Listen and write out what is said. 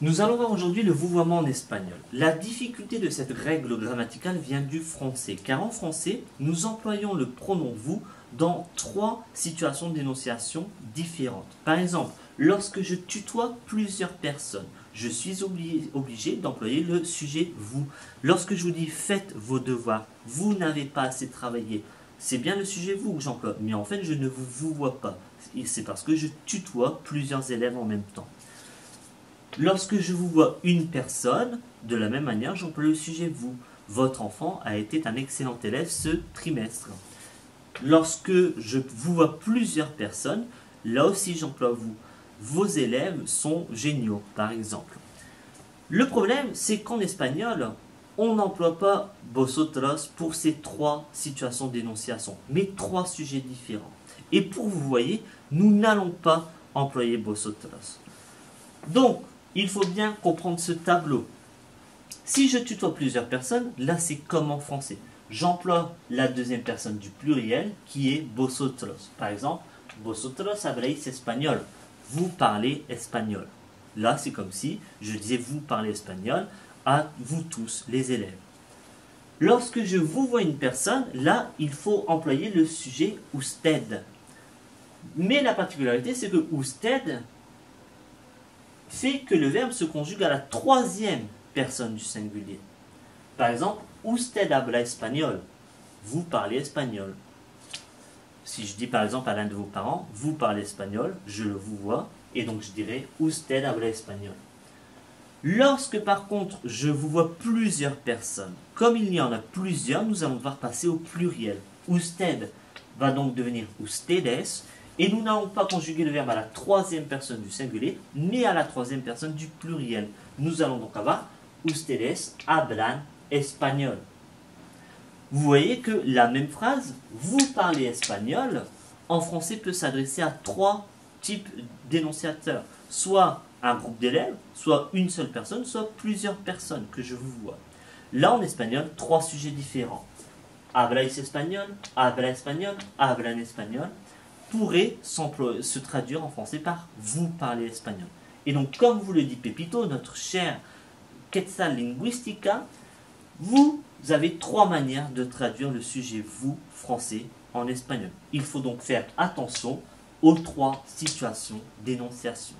Nous allons voir aujourd'hui le vouvoiement en espagnol. La difficulté de cette règle grammaticale vient du français, car en français, nous employons le pronom vous dans 3 situations d'énonciation différentes. Par exemple, lorsque je tutoie plusieurs personnes, je suis obligé d'employer le sujet vous. Lorsque je vous dis faites vos devoirs, vous n'avez pas assez travaillé, c'est bien le sujet vous que j'emploie, mais en fait je ne vous vois pas. Et c'est parce que je tutoie plusieurs élèves en même temps. Lorsque je vous vois une personne, de la même manière, j'emploie le sujet vous. Votre enfant a été un excellent élève ce trimestre. Lorsque je vous vois plusieurs personnes, là aussi j'emploie vous. Vos élèves sont géniaux, par exemple. Le problème, c'est qu'en espagnol, on n'emploie pas vosotros pour ces 3 situations d'énonciation, mais 3 sujets différents. Et pour vous voyez, nous n'allons pas employer vosotros. Donc, il faut bien comprendre ce tableau. Si je tutoie plusieurs personnes, là c'est comme en français. J'emploie la deuxième personne du pluriel qui est vosotros. Par exemple, vosotros habláis español. Vous parlez espagnol. Là c'est comme si je disais vous parlez espagnol à vous tous les élèves. Lorsque je vous vois une personne, là il faut employer le sujet usted. Mais la particularité c'est que usted fait que le verbe se conjugue à la 3e personne du singulier. Par exemple, usted habla español. Vous parlez espagnol. Si je dis par exemple à l'un de vos parents, vous parlez espagnol, je le vous vois, et donc je dirais usted habla español. Lorsque par contre je vous vois plusieurs personnes, comme il y en a plusieurs, nous allons devoir passer au pluriel. Usted va donc devenir ustedes, et nous n'allons pas conjuguer le verbe à la 3e personne du singulier, mais à la 3e personne du pluriel. Nous allons donc avoir ustedes hablan espagnol. Vous voyez que la même phrase, vous parlez espagnol, en français peut s'adresser à 3 types d'énonciateurs. Soit un groupe d'élèves, soit une seule personne, soit plusieurs personnes que je vous vois. Là en espagnol, 3 sujets différents. Habláis espagnol, habla espagnol, hablan espagnol pourrait se traduire en français par vous parlez espagnol. Et donc, comme vous le dit Pepito, notre cher Quetzal Linguistica, vous avez 3 manières de traduire le sujet vous français en espagnol. Il faut donc faire attention aux 3 situations d'énonciation.